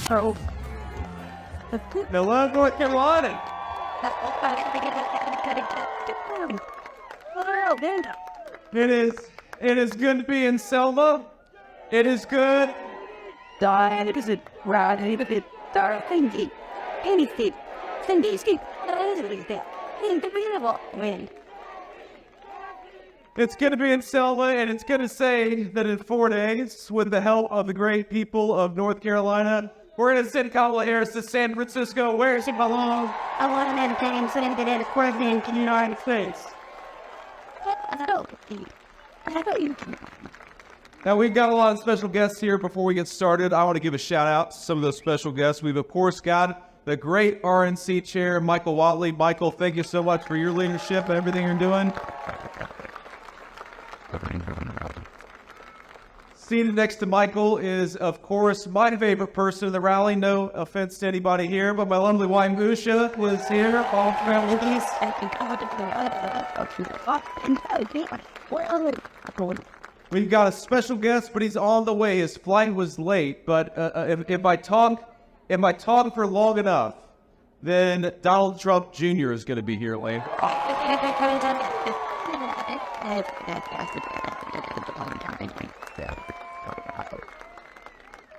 Oh. Hello, North Carolina. It is good to be in Selma. It is good. It's going to be in Selma, and it's going to say that in 4 days, with the help of the great people of North Carolina, we're going to send Kamala Harris to San Francisco, where she belongs. I want to entertain Senator as President of the United States. Now, we've got a lot of special guests here. Before we get started, I want to give a shout out to some of those special guests. We've, of course, got the great RNC chair, Michael Watley. Michael, thank you so much for your leadership and everything you're doing. Seated next to Michael is, of course, my favorite person in the rally. No offense to anybody here, but my lovely wife, Musha, was here. All families. We've got a special guest, but he's on the way. His flight was late, but if I talk for long enough, then Donald Trump Jr. is going to be here later.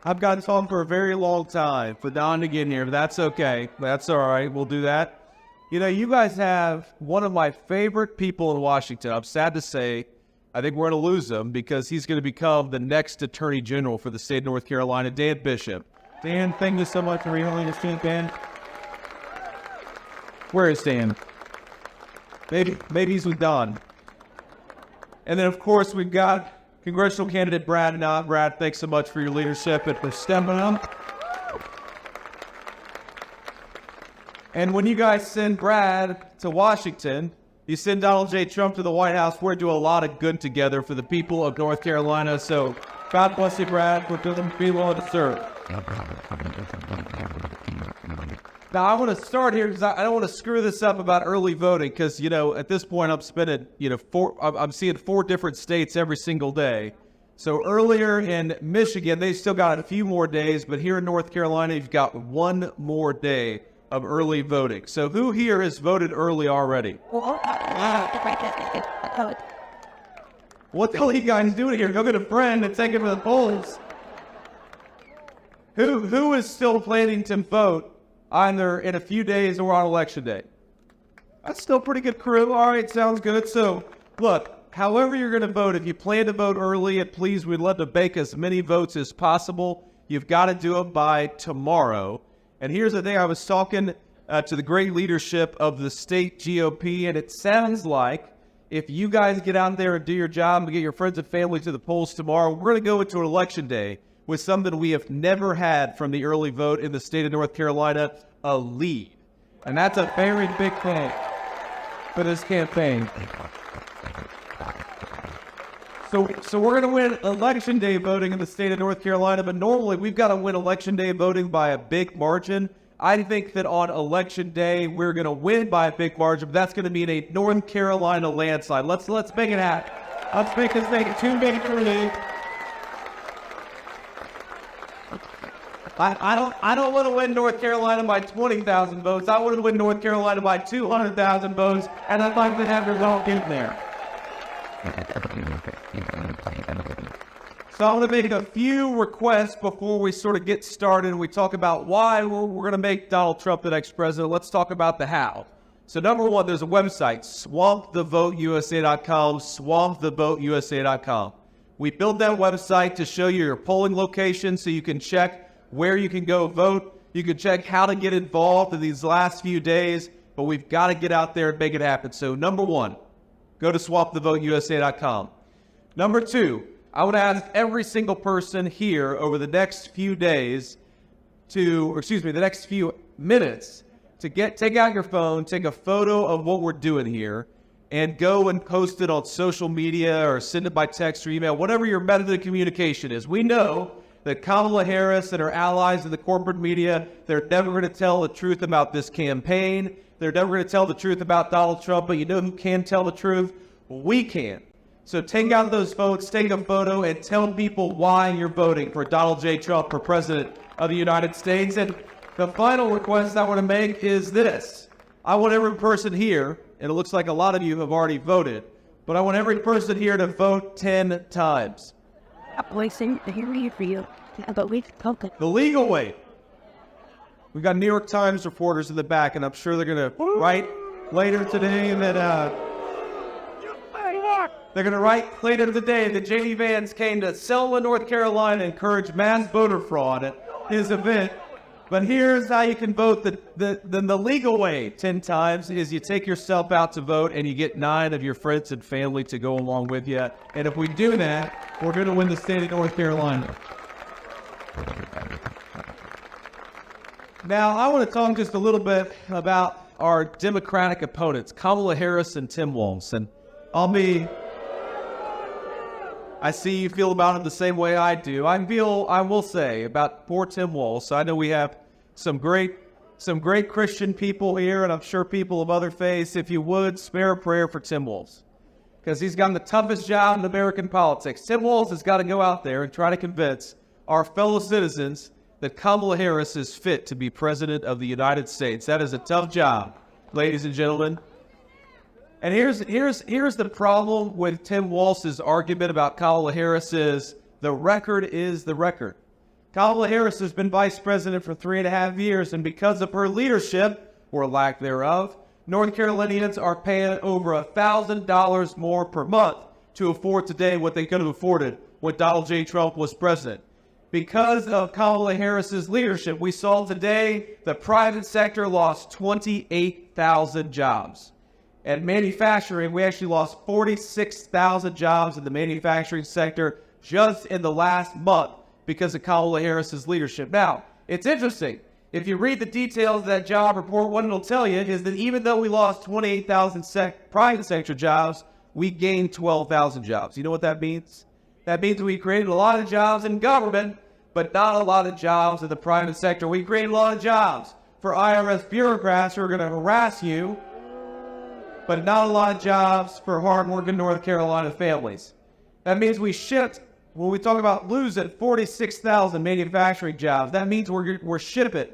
I've got to talk for a very long time for Don to get in here, but that's okay. That's all right. We'll do that. You know, you guys have one of my favorite people in Washington. I'm sad to say, I think we're going to lose him because he's going to become the next Attorney General for the state of North Carolina, Dan Bishop. Dan, thank you so much for your leadership, Dan. Where is Dan? Maybe he's with Don. And then, of course, we've got congressional candidate Brad. Brad, thanks so much for your leadership and for stepping up. And when you guys send Brad to Washington, you send Donald J. Trump to the White House. We're doing a lot of good together for the people of North Carolina. So God bless you, Brad. We're doing to be willing to serve. Now, I want to start here because I don't want to screw this up about early voting because, you know, at this point I'm spending, I'm seeing 4 different states every single day. So earlier in Michigan, they still got a few more days, but here in North Carolina, you've got 1 more day of early voting. So who here has voted early already? What the hell are you guys doing here? Go get a friend and take him to the polls. Who is still planning to vote either in a few days or on election day? That's still a pretty good crew. All right, sounds good. So, look, however you're going to vote, if you plan to vote early, and please, we'd love to bake as many votes as possible. You've got to do it by tomorrow. And here's the thing. I was talking to the great leadership of the state GOP, and it sounds like if you guys get out there and do your job and get your friends and family to the polls tomorrow, we're going to go into an election day with something we have never had from the early vote in the state of North Carolina, a lead. And that's a very big thing for this campaign. So we're going to win election day voting in the state of North Carolina, but normally we've got to win election day voting by a big margin. I think that on election day, we're going to win by a big margin, but that's going to mean a North Carolina landslide. Let's make it happen. Let's make this thing too big for me. I don't want to win North Carolina by 20,000 votes. I want to win North Carolina by 200,000 votes, and I'd like to have your vote in there. So I'm going to make a few requests before we sort of get started and we talk about why we're going to make Donald Trump the next president. Let's talk about the how. So number one, there's a website, swampthevoteusa.com, swampthevoteusa.com. We built that website to show you your polling location so you can check where you can go vote. You can check how to get involved in these last few days, but we've got to get out there and make it happen. So number one, go to swampthevoteusa.com. Number two, I would ask every single person here over the next few days the next few minutes to take out your phone, take a photo of what we're doing here, and go and post it on social media or send it by text or email, whatever your method of communication is. We know that Kamala Harris and her allies in the corporate media, they're never going to tell the truth about this campaign. They're never going to tell the truth about Donald Trump, but you know who can tell the truth? We can. So take out those votes, take a photo, and tell people why you're voting for Donald J. Trump for President of the United States. And the final request I want to make is this. I want every person here, and it looks like a lot of you have already voted, but I want every person here to vote 10 times. The legal way. We've got New York Times reporters in the back, and I'm sure they're going to write later today that they're going to write later today that J.D. Vance came to Selma, North Carolina, and encouraged mass voter fraud at his event. But here's how you can vote the legal way 10 times is you take yourself out to vote and you get 9 of your friends and family to go along with you. And if we do that, we're going to win the state of North Carolina. Now, I want to talk just a little bit about our Democratic opponents, Kamala Harris and Tim Walz. And I see you feel about it the same way I do. I will say about poor Tim Walz. So I know we have some great Christian people here, and I'm sure people of other faiths. If you would, spare a prayer for Tim Walz, because he's got the toughest job in American politics. Tim Walz has got to go out there and try to convince our fellow citizens that Kamala Harris is fit to be president of the United States. That is a tough job, ladies and gentlemen. And here's the problem with Tim Walz's argument about Kamala Harris is the record is the record. Kamala Harris has been vice president for 3.5 years, and because of her leadership, or lack thereof, North Carolinians are paying over $1,000 more per month to afford today what they could have afforded when Donald J. Trump was president. Because of Kamala Harris's leadership, we saw today the private sector lost 28,000 jobs. At manufacturing, we actually lost 46,000 jobs in the manufacturing sector just in the last month because of Kamala Harris's leadership. Now, it's interesting. If you read the details of that job report, what it'll tell you is that even though we lost 28,000 private sector jobs, we gained 12,000 jobs. You know what that means? That means we created a lot of jobs in government, but not a lot of jobs in the private sector. We created a lot of jobs for IRS bureaucrats who are going to harass you, but not a lot of jobs for hard-working North Carolina families. That means we shipped, when we talk about losing 46,000 manufacturing jobs, that means we're shipping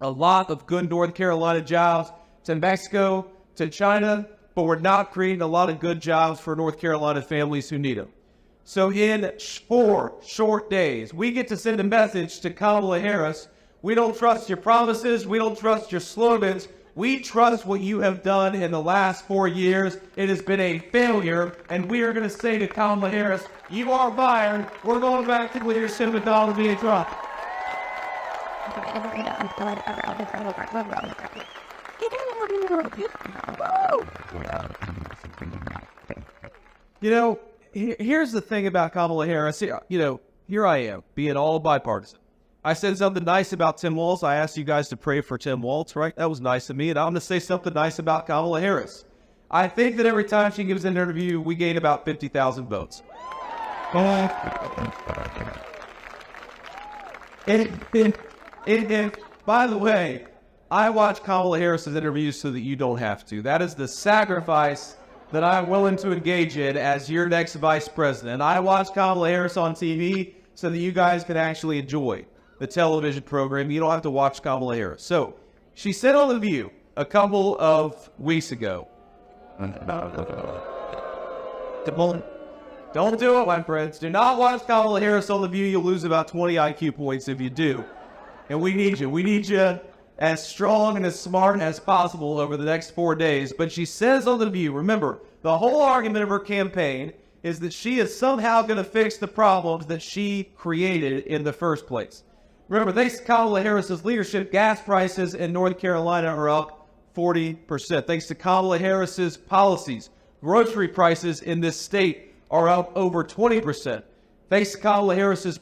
a lot of good North Carolina jobs to Mexico, to China, but we're not creating a lot of good jobs for North Carolina families who need them. So in 4 short days, we get to send a message to Kamala Harris. We don't trust your promises. We don't trust your slogans. We trust what you have done in the last 4 years. It has been a failure, and we are going to say to Kamala Harris, you are fired. We're going back to leadership with Donald J. Trump. You know, here's the thing about Kamala Harris. You know, here I am, being all bipartisan. I said something nice about Tim Walz. I asked you guys to pray for Tim Walz, right? That was nice of me. And I'm going to say something nice about Kamala Harris. I think that every time she gives an interview, we gain about 50,000 votes. By the way, I watch Kamala Harris's interviews so that you don't have to. That is the sacrifice that I'm willing to engage in as your next vice president. I watch Kamala Harris on TV so that you guys can actually enjoy the television program. You don't have to watch Kamala Harris. So she said on The View a couple of weeks ago, don't do it, my friends. Do not watch Kamala Harris on The View. You'll lose about 20 IQ points if you do. And we need you. We need you as strong and as smart as possible over the next 4 days. But she says on The View, remember, the whole argument of her campaign is that she is somehow going to fix the problems that she created in the first place. Remember, thanks to Kamala Harris's leadership, gas prices in North Carolina are up 40%. Thanks to Kamala Harris's policies, grocery prices in this state are up over 20%. Thanks to Kamala Harris's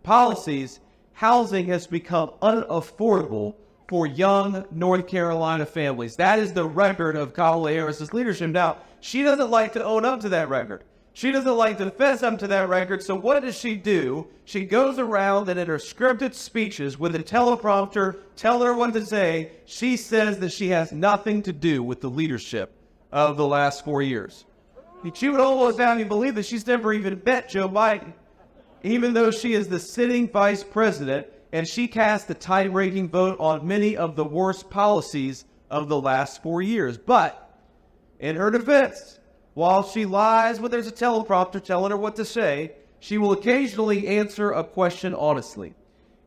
policies, housing has become unaffordable for young North Carolina families. That is the record of Kamala Harris's leadership. Now, she doesn't like to own up to that record. She doesn't like to fess up to that record, so what does she do? She goes around and in her scripted speeches with a teleprompter telling her what to say, she says that she has nothing to do with the leadership of the last 4 years. She would almost have you believe that she's never even met Joe Biden, even though she is the sitting vice president, and she cast the tie-breaking vote on many of the worst policies of the last 4 years. But in her defense, while she lies when there's a teleprompter telling her what to say, she will occasionally answer a question honestly.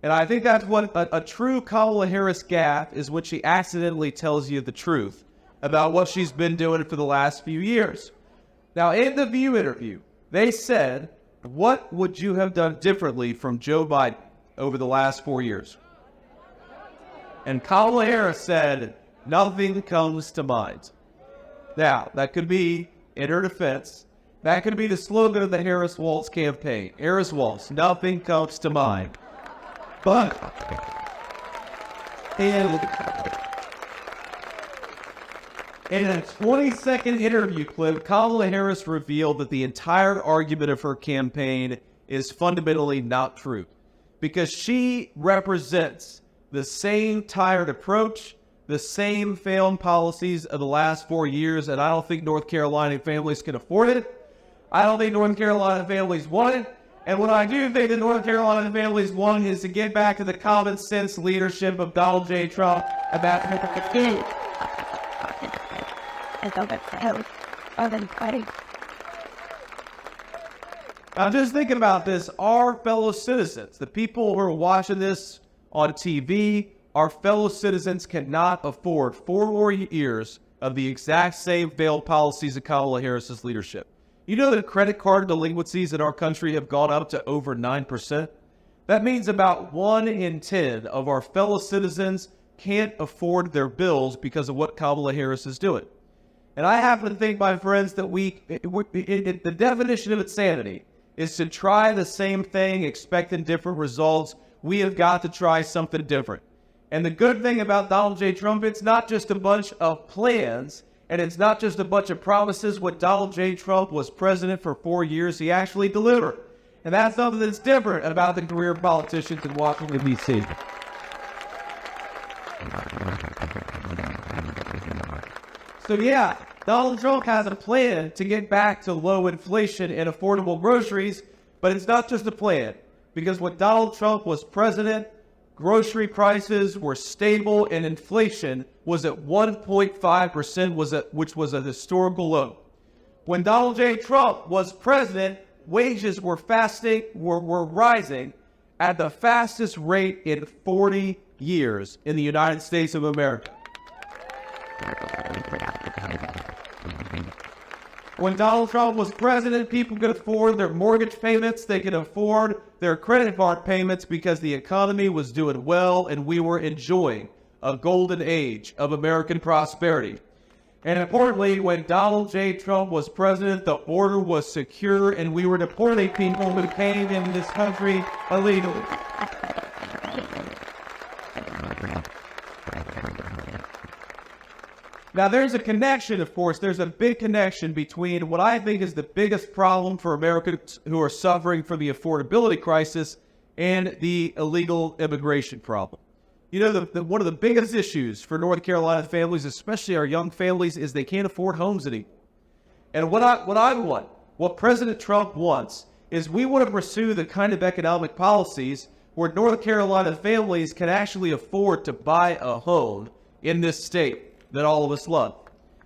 And I think that's what a true Kamala Harris gaffe is, when she accidentally tells you the truth about what she's been doing for the last few years. Now, in the View interview, they said, what would you have done differently from Joe Biden over the last 4 years? And Kamala Harris said, nothing comes to mind. Now, that could be, in her defense, that could be the slogan of the Harris-Walz campaign. Harris-Walz, nothing comes to mind. But, in a 20-second interview clip, Kamala Harris revealed that the entire argument of her campaign is fundamentally not true, because she represents the same tired approach, the same failed policies of the last 4 years, and I don't think North Carolina families can afford it. I don't think North Carolina families want it. And what I do think the North Carolina families want is to get back to the common sense leadership of Donald J. Trump about I'm just thinking about this. Our fellow citizens, the people who are watching this on TV, our fellow citizens cannot afford 4 more years of the exact same failed policies of Kamala Harris's leadership. You know that credit card delinquencies in our country have gone up to over 9%? That means about 1 in 10 of our fellow citizens can't afford their bills because of what Kamala Harris is doing. And I happen to think, my friends, that the definition of insanity is to try the same thing, expecting different results. We have got to try something different. And the good thing about Donald J. Trump, it's not just a bunch of plans, and it's not just a bunch of promises. When Donald J. Trump was president for 4 years, he actually delivered. And that's something that's different about the career politicians in Washington, D.C. So yeah, Donald Trump has a plan to get back to low inflation and affordable groceries, but it's not just a plan. Because when Donald Trump was president, grocery prices were stable and inflation was at 1.5%, which was a historical low. When Donald J. Trump was president, wages were rising at the fastest rate in 40 years in the United States of America. When Donald Trump was president, people could afford their mortgage payments, they could afford their credit card payments because the economy was doing well and we were enjoying a golden age of American prosperity. And importantly, when Donald J. Trump was president, the border was secure and we were deporting people who came into this country illegally. Now, there's a connection, of course, there's a big connection between what I think is the biggest problem for Americans who are suffering from the affordability crisis and the illegal immigration problem. You know, one of the biggest issues for North Carolina families, especially our young families, is they can't afford homes anymore. And what President Trump wants, is we want to pursue the kind of economic policies where North Carolina families can actually afford to buy a home in this state that all of us love.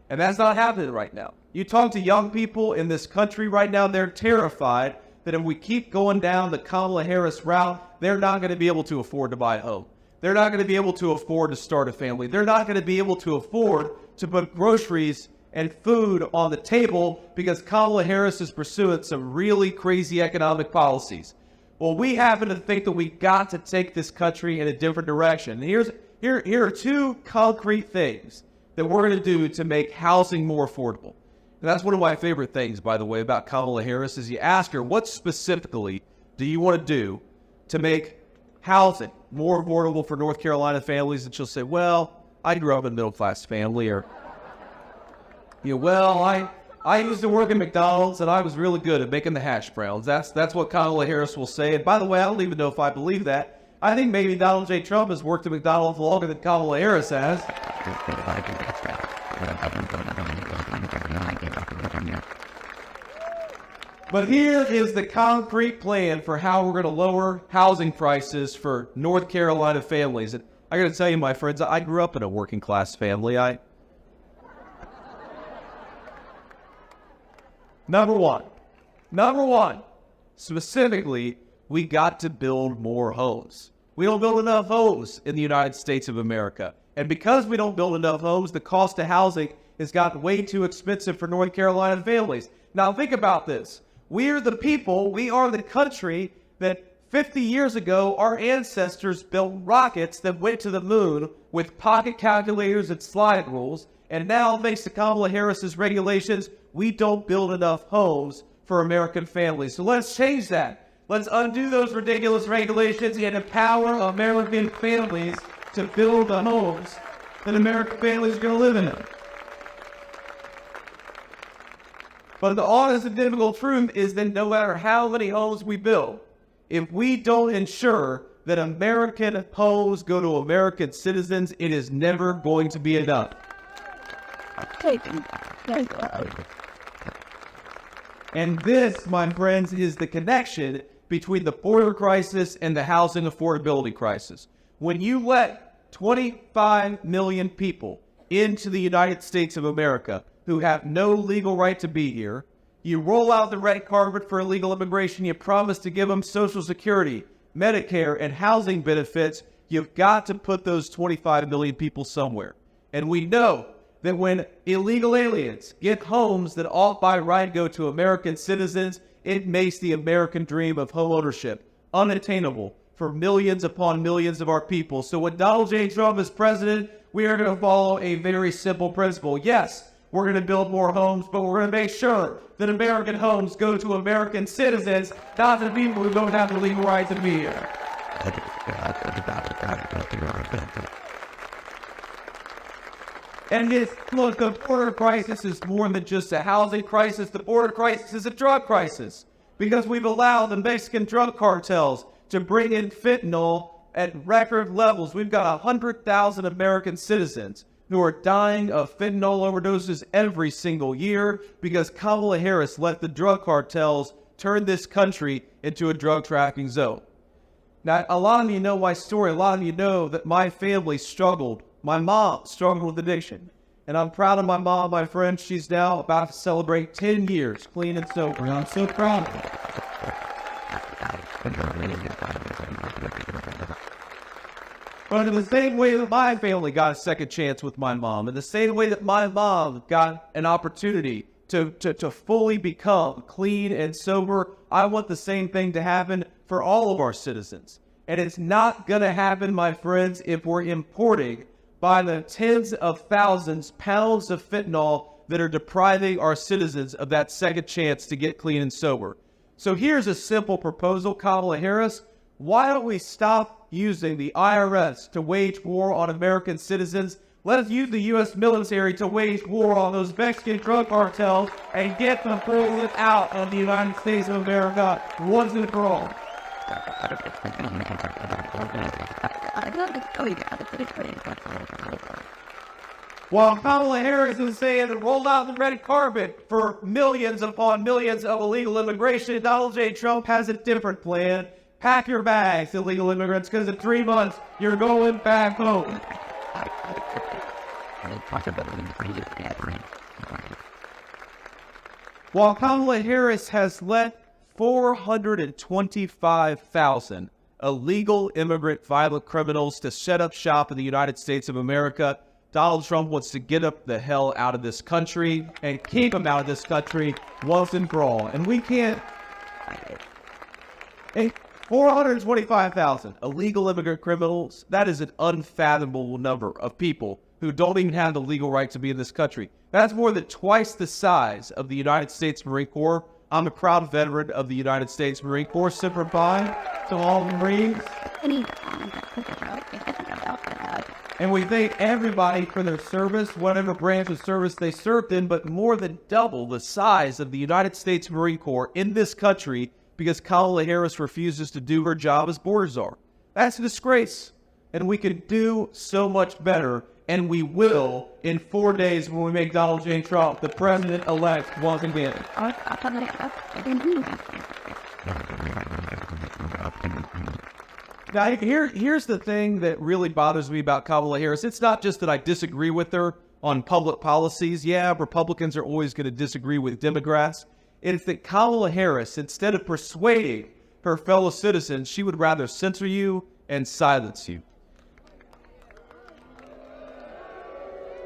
And that's not happening right now. You talk to young people in this country right now, they're terrified that if we keep going down the Kamala Harris route, they're not going to be able to afford to buy a home. They're not going to be able to afford to start a family. They're not going to be able to afford to put groceries and food on the table because Kamala Harris is pursuing some really crazy economic policies. Well, we happen to think that we got to take this country in a different direction. And here are 2 concrete things that we're going to do to make housing more affordable. And that's one of my favorite things, by the way, about Kamala Harris, is you ask her, what specifically do you want to do to make housing more affordable for North Carolina families, and she'll say, well, I grew up in a middle-class family, or, well, I used to work at McDonald's, and I was really good at making the hash browns. That's what Kamala Harris will say. And by the way, I don't even know if I believe that. I think maybe Donald J. Trump has worked at McDonald's longer than Kamala Harris has. But here is the concrete plan for how we're going to lower housing prices for North Carolina families. And I got to tell you, my friends, I grew up in a working class family. Number one, specifically, we got to build more homes. We don't build enough homes in the United States of America. And because we don't build enough homes, the cost of housing has gotten way too expensive for North Carolina families. Now think about this. We are the people, we are the country that 50 years ago, our ancestors built rockets that went to the moon with pocket calculators and slide rules. And now, thanks to Kamala Harris's regulations, we don't build enough homes for American families. So let's change that. Let's undo those ridiculous regulations and empower American families to build the homes that American families are going to live in. But the honest and difficult truth is that no matter how many homes we build, if we don't ensure that American homes go to American citizens, it is never going to be enough. And this, my friends, is the connection between the border crisis and the housing affordability crisis. When you let 25 million people into the United States of America who have no legal right to be here, you roll out the red carpet for illegal immigration, you promise to give them Social Security, Medicare, and housing benefits, you've got to put those 25 million people somewhere. And we know that when illegal aliens get homes that ought by right go to American citizens, it makes the American dream of home ownership unattainable for millions upon millions of our people. So when Donald J. Trump is president, we are going to follow a very simple principle. Yes, we're going to build more homes, but we're going to make sure that American homes go to American citizens, not to people who don't have the legal right to be here. And look, the border crisis is more than just a housing crisis. The border crisis is a drug crisis because we've allowed the Mexican drug cartels to bring in fentanyl at record levels. We've got 100,000 American citizens who are dying of fentanyl overdoses every single year because Kamala Harris let the drug cartels turn this country into a drug trafficking zone. Now, a lot of you know my story. A lot of you know that my family struggled. My mom struggled with addiction. And I'm proud of my mom, my friend. She's now about to celebrate 10 years clean and sober. And I'm so proud of her. But in the same way that my family got a second chance with my mom, in the same way that my mom got an opportunity to fully become clean and sober, I want the same thing to happen for all of our citizens. And it's not going to happen, my friends, if we're importing by the tens of thousands pounds of fentanyl that are depriving our citizens of that second chance to get clean and sober. So here's a simple proposal, Kamala Harris. Why don't we stop using the IRS to wage war on American citizens? Let us use the U.S. military to wage war on those Mexican drug cartels and get the president out of the United States of America once and for all. While Kamala Harris is saying to roll out the red carpet for millions upon millions of illegal immigration, Donald J. Trump has a different plan. Pack your bags, illegal immigrants, because in 3 months, you're going back home. While Kamala Harris has let 425,000 illegal immigrant violent criminals to set up shop in the United States of America, Donald Trump wants to get up the hell out of this country and keep them out of this country once and for all. And we can't... 425,000 illegal immigrant criminals, that is an unfathomable number of people who don't even have the legal right to be in this country. That's more than twice the size of the United States Marine Corps. I'm a proud veteran of the United States Marine Corps. Semper Fi to all Marines. And we thank everybody for their service, whatever branch of service they served in, but more than double the size of the United States Marine Corps in this country because Kamala Harris refuses to do her job as border czar. That's a disgrace. And we can do so much better, and we will in 4 days when we make Donald J. Trump the president-elect once again. Now, here's the thing that really bothers me about Kamala Harris. It's not just that I disagree with her on public policies. Yeah, Republicans are always going to disagree with Democrats. It's that Kamala Harris, instead of persuading her fellow citizens, she would rather censor you and silence you.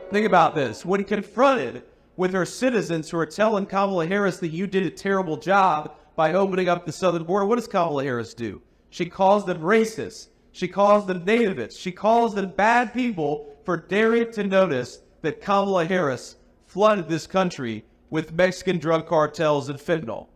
Think about this. When confronted with her citizens who are telling Kamala Harris that you did a terrible job by opening up the southern border, what does Kamala Harris do? She calls them racist. She calls them nativists. She calls them bad people for daring to notice that Kamala Harris flooded this country with Mexican drug cartels and fentanyl.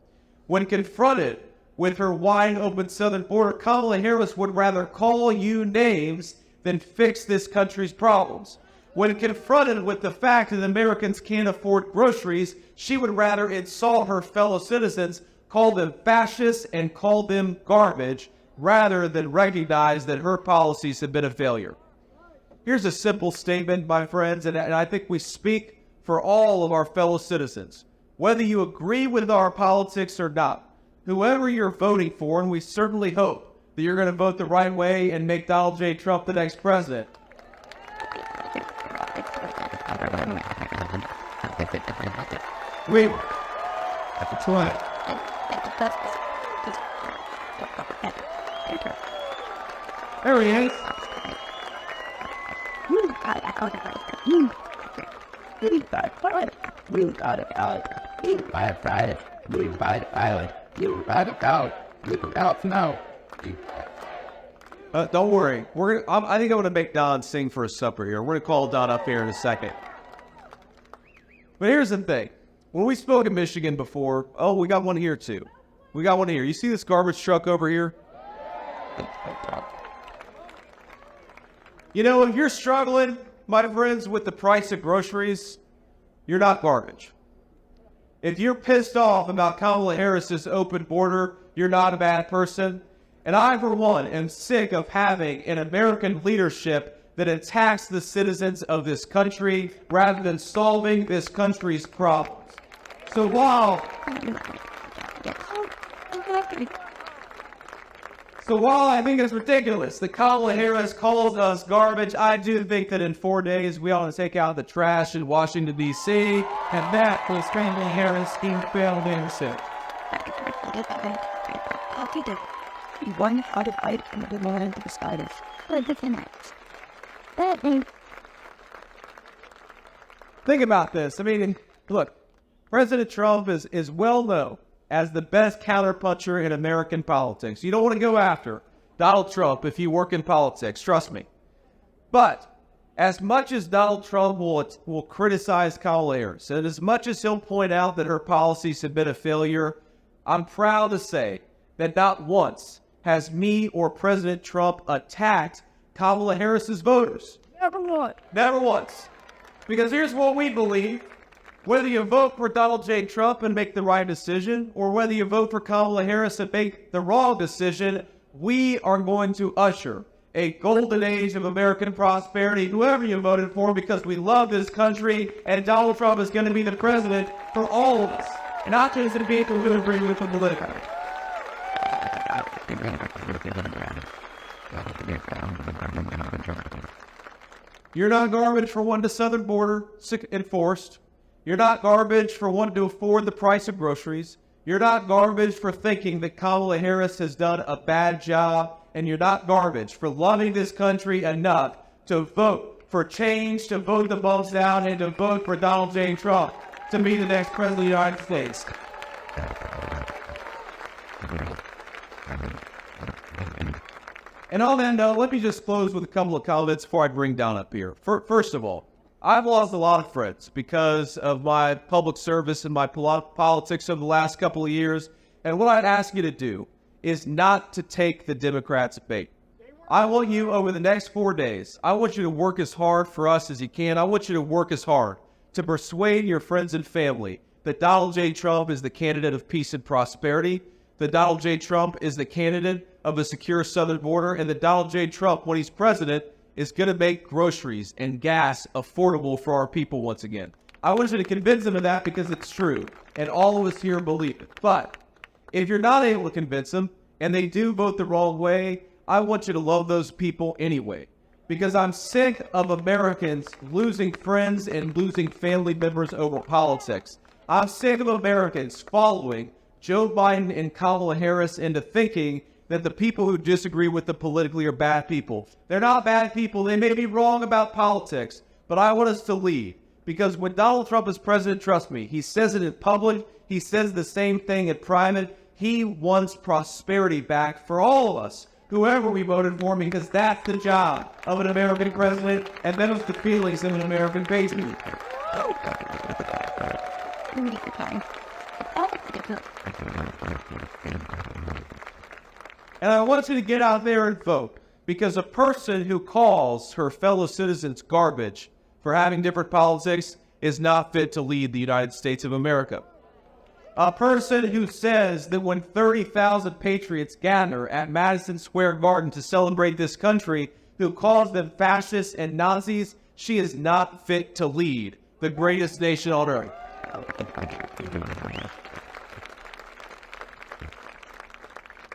When confronted with her wide open southern border, Kamala Harris would rather call you names than fix this country's problems. When confronted with the fact that Americans can't afford groceries, she would rather insult her fellow citizens, call them fascists, and call them garbage, rather than recognize that her policies have been a failure. Here's a simple statement, my friends, and I think we speak for all of our fellow citizens. Whether you agree with our politics or not, whoever you're voting for, and we certainly hope that you're going to vote the right way and make Donald J. Trump the next president. Wait. That's right. There he is. You got it out. You got it out. Now. Don't worry. I think I'm going to make Don sing for his supper here. We're going to call Don up here in a second. But here's the thing. When we spoke in Michigan before, we got one here too. We got one here. You see this garbage truck over here? You know, if you're struggling, my friends, with the price of groceries, you're not garbage. If you're pissed off about Kamala Harris's open border, you're not a bad person. And I, for one, am sick of having an American leadership that attacks the citizens of this country rather than solving this country's problems. So while I think it's ridiculous that Kamala Harris calls us garbage, I do think that in 4 days we ought to take out the trash in Washington, D.C., and that was Kamala Harris being failed innocent. One out of eight in the moment of the starters. But the connect. Think about this. I mean, look, President Trump is well known as the best counterpuncher in American politics. You don't want to go after Donald Trump if you work in politics, trust me. But as much as Donald Trump will criticize Kamala Harris, and as much as he'll point out that her policies have been a failure, I'm proud to say that not once has me or President Trump attacked Kamala Harris's voters. Never once. Never once. Because here's what we believe. Whether you vote for Donald J. Trump and make the right decision, or whether you vote for Kamala Harris and make the wrong decision, we are going to usher a golden age of American prosperity, whoever you voted for, because we love this country, and Donald Trump is going to be the president for all of us, not just the people who agree with him politically. You're not garbage for wanting the southern border enforced. You're not garbage for wanting to afford the price of groceries. You're not garbage for thinking that Kamala Harris has done a bad job. And you're not garbage for loving this country enough to vote for change, to vote the bumps down, and to vote for Donald J. Trump to be the next president of the United States. And on that note, let me just close with a couple of comments before I bring Don up here. First of all, I've lost a lot of friends because of my public service and my politics over the last couple of years. And what I'd ask you to do is not to take the Democrats' bait. I want you, over the next 4 days, I want you to work as hard for us as you can. I want you to work as hard to persuade your friends and family that Donald J. Trump is the candidate of peace and prosperity, that Donald J. Trump is the candidate of a secure southern border, and that Donald J. Trump, when he's president, is going to make groceries and gas affordable for our people once again. I want you to convince them of that because it's true, and all of us here believe it. But if you're not able to convince them, and they do vote the wrong way, I want you to love those people anyway. Because I'm sick of Americans losing friends and losing family members over politics. I'm sick of Americans following Joe Biden and Kamala Harris into thinking that the people who disagree with them politically are bad people. They're not bad people. They may be wrong about politics, but I want us to lead. Because when Donald Trump is president, trust me, he says it in public. He says the same thing in private. He wants prosperity back for all of us, whoever we voted for, because that's the job of an American president, and that is the feelings of an American patriot. And I want you to get out there and vote, because a person who calls her fellow citizens garbage for having different politics is not fit to lead the United States of America. A person who says that when 30,000 patriots gather at Madison Square Garden to celebrate this country, who calls them fascists and Nazis, she is not fit to lead the greatest nation on earth.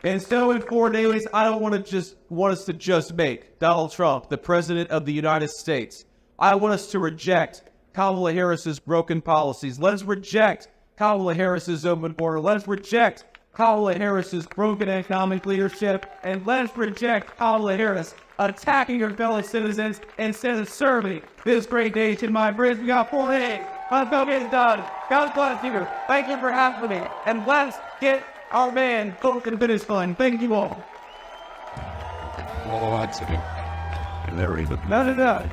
And so in 4 days, I don't want us to just make Donald Trump the president of the United States. I want us to reject Kamala Harris's broken policies. Let's reject Kamala Harris's open border. Let's reject Kamala Harris's broken economic leadership. And let's reject Kamala Harris attacking her fellow citizens instead of serving this great nation. My friends, we got 4 days. Let's go get it done. God bless you. Thank you for having me. And let's get our man both in finish line. Thank you all. Oh, that's it. Very good. No.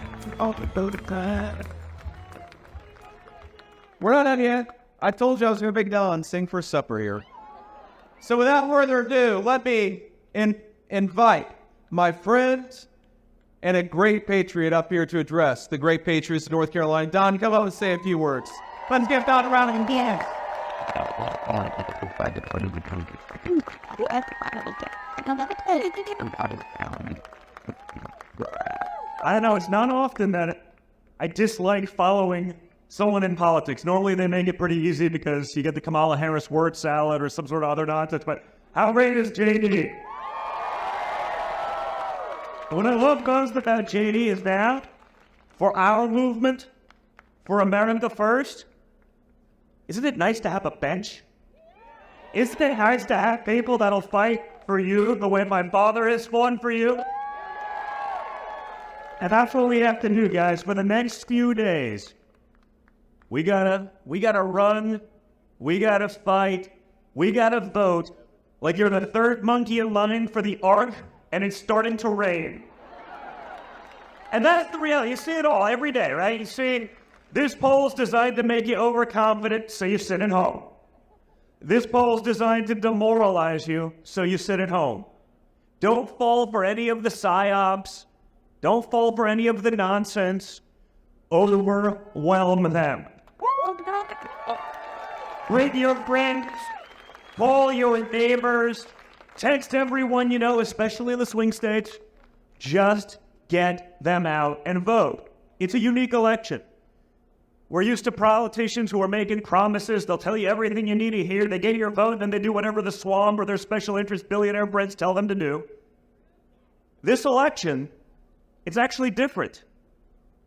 We're not done yet. I told you I was going to make Don sing for supper here. So without further ado, let me invite my friends and a great patriot up here to address the great patriots of North Carolina. Don, come up and say a few words. Let's give Don a round of applause. I don't know, it's not often that I dislike following someone in politics. Normally they make it pretty easy because you get the Kamala Harris word salad or some sort of other nonsense, but how great is JD? What I love most about JD is that for our movement, for America First, isn't it nice to have a bench? Isn't it nice to have people that'll fight for you the way my father has fought for you? And that's what we have to do, guys. For the next few days, we gotta run, we gotta fight, we gotta vote like you're the third monkey in line for the Ark and it's starting to rain. And that's the reality. You see it all every day, right? You see, this poll's designed to make you overconfident, so you sit at home. This poll's designed to demoralize you, so you sit at home. Don't fall for any of the psyops. Don't fall for any of the nonsense. Overwhelm them. Rate your friends. Call your neighbors. Text everyone you know, especially in the swing states. Just get them out and vote. It's a unique election. We're used to politicians who are making promises. They'll tell you everything you need to hear. They get your vote, then they do whatever the swamp or their special interest billionaire friends tell them to do. This election, it's actually different.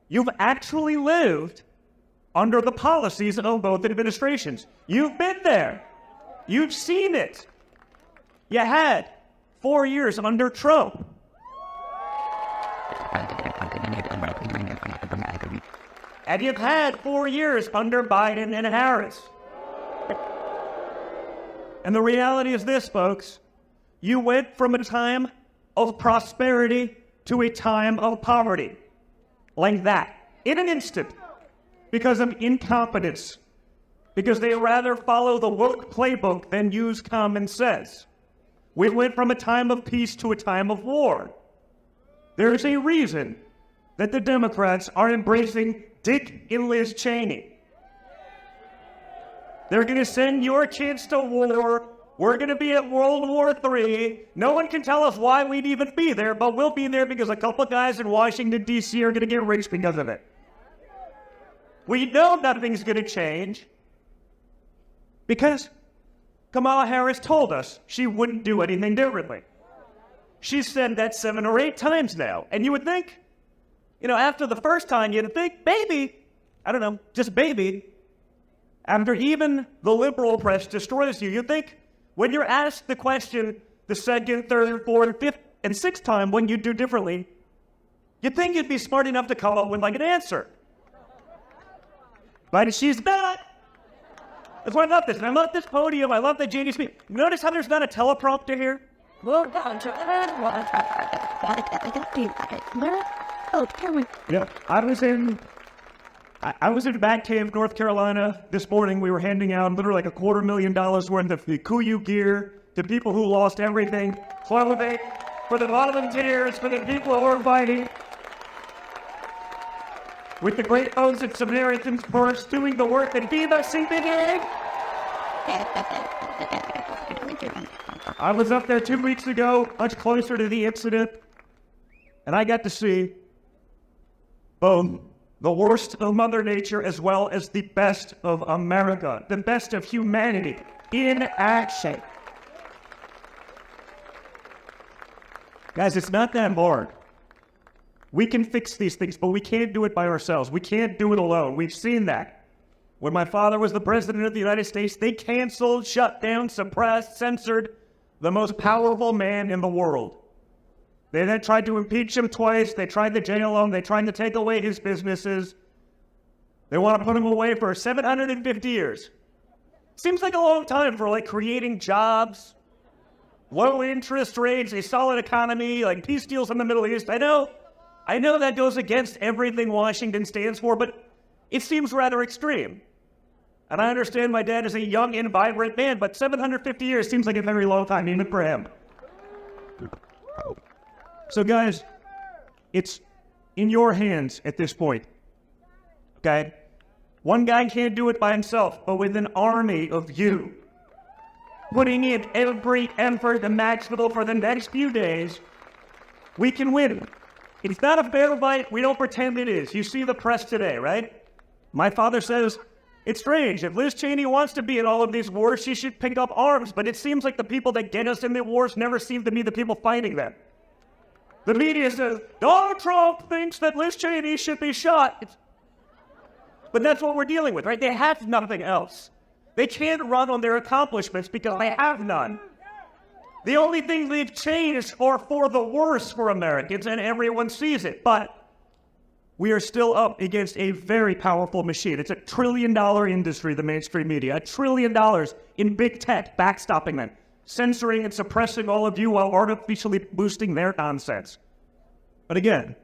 You've actually lived under the policies of both administrations. You've been there. You've seen it. You had 4 years under Trump. And you've had 4 years under Biden and Harris. And the reality is this, folks. You went from a time of prosperity to a time of poverty. Like that. in an instant because of incompetence, because they rather follow the woke playbook than use common sense. We went from a time of peace to a time of war. There's a reason that the Democrats are embracing Dick and Liz Cheney. They're going to send your kids to war. We're going to be at World War III. No one can tell us why we'd even be there, but we'll be there because a couple guys in Washington, D.C. are going to get rich because of it. We know nothing's going to change because Kamala Harris told us she wouldn't do anything differently. She's said that 7 or 8 times now. And you would think, after the first time, you'd think, maybe, I don't know, just maybe, after even the liberal press destroys you, you'd think when you're asked the question the second, third, fourth, fifth, and sixth time when you do differently, you'd think you'd be smart enough to come up with an answer. But she's not. That's why I love this. And I love this podium. I love the JD speak. Notice how there's not a teleprompter here? Yeah, I was in Batcave, North Carolina this morning. We were handing out literally like $250,000 worth of the KUIU gear to people who lost everything. Clothing for the volunteers, for the people who are fighting. With the great oaths and Samaritans first doing the work that be the CPD. I was up there 2 weeks ago, much closer to the incident, and I got to see both the worst of Mother Nature as well as the best of America, the best of humanity in action. Guys, it's not that hard. We can fix these things, but we can't do it by ourselves. We can't do it alone. We've seen that. When my father was the president of the United States, they canceled, shut down, suppressed, censored the most powerful man in the world. They then tried to impeach him twice. They tried to jail him. They tried to take away his businesses. They want to put him away for 750 years. Seems like a long time for creating jobs, low interest rates, a solid economy, peace deals in the Middle East. I know that goes against everything Washington stands for, but it seems rather extreme. And I understand my dad is a young and vibrant man, but 750 years seems like a very long time, even for him. So guys, it's in your hands at this point, okay? One guy can't do it by himself, but with an army of you, putting in every effort imaginable for the next few days, we can win. It's not a fair fight. We don't pretend it is. You see the press today, right? My father says, it's strange. If Liz Cheney wants to be in all of these wars, she should pick up arms. But it seems like the people that get us in the wars never seem to be the people fighting them. The media says, Donald Trump thinks that Liz Cheney should be shot. But that's what we're dealing with, right? They have nothing else. They can't run on their accomplishments because they have none. The only thing they've changed are for the worse for Americans, and everyone sees it. But we are still up against a very powerful machine. It's $1 trillion industry, the mainstream media. $1 trillion in big tech backstopping them, censoring and suppressing all of you while artificially boosting their nonsense. But again,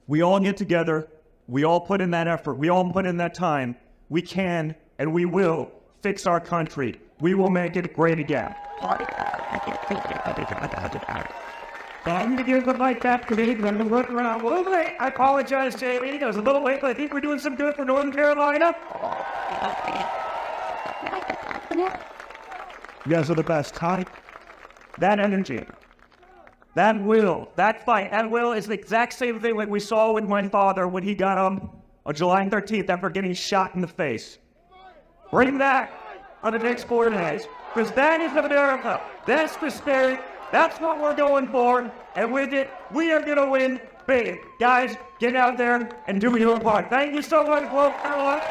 we all get together. We all put in that effort. We all put in that time. We can and we will fix our country. We will make it great again. I'm to give the mic back to me. I'm look around a little late. I apologize, Jamie. It was a little late, but I think we're doing some good for Northern Carolina. You guys are the best, Todd. That energy, that will, that fight, that will is the exact same thing like we saw with my father when he got on July 13th after getting shot in the face. Bring that on the next 4 days. Because that is America. That's the spirit. That's what we're going for. And with it, we are going to win big. Guys, get out there and do your part. Thank you so much, North Carolina.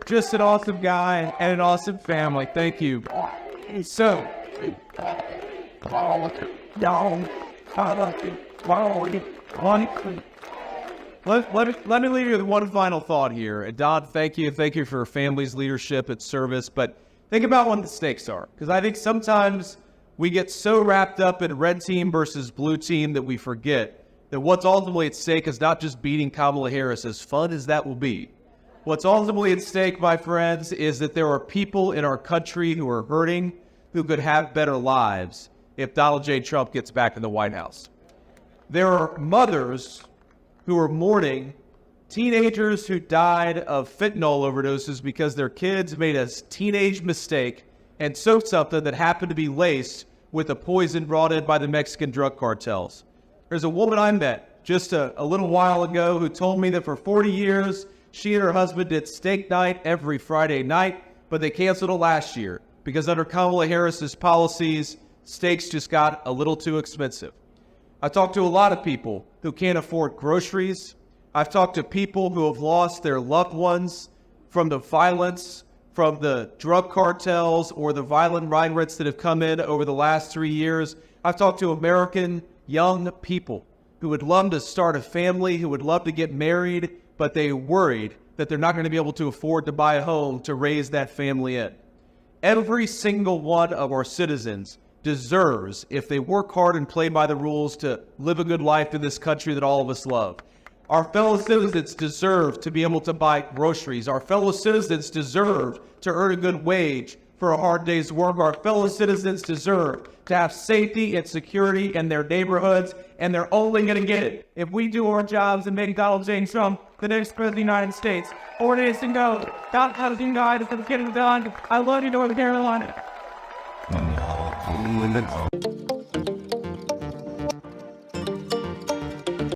Just an awesome guy and an awesome family. Thank you. So, Let me leave you with one final thought here. And Don, thank you for your family's leadership and service. But think about what the stakes are, because I think sometimes we get so wrapped up in red team versus blue team that we forget that what's ultimately at stake is not just beating Kamala Harris, as fun as that will be. What's ultimately at stake, my friends, is that there are people in our country who are hurting, who could have better lives if Donald J. Trump gets back in the White House. There are mothers who are mourning teenagers who died of fentanyl overdoses because their kids made a teenage mistake and soaked something that happened to be laced with the poison brought in by the Mexican drug cartels. There's a woman I met just a little while ago who told me that for 40 years, she and her husband did steak night every Friday night, but they canceled it last year because under Kamala Harris's policies, steaks just got a little too expensive. I talked to a lot of people who can't afford groceries. I've talked to people who have lost their loved ones from the violence, from the drug cartels, or the violent migrants that have come in over the last 3 years. I've talked to American young people who would love to start a family, who would love to get married, but they're worried that they're not going to be able to afford to buy a home to raise that family in. Every single one of our citizens deserves, if they work hard and play by the rules, to live a good life in this country that all of us love. Our fellow citizens deserve to be able to buy groceries. Our fellow citizens deserve to earn a good wage for a hard day's work. Our fellow citizens deserve to have safety and security in their neighborhoods, and they're only going to get it if we do our jobs and make Donald J. Trump the next president of the United States. 4 days to go. Not housing guide is getting done. I love you, North Carolina.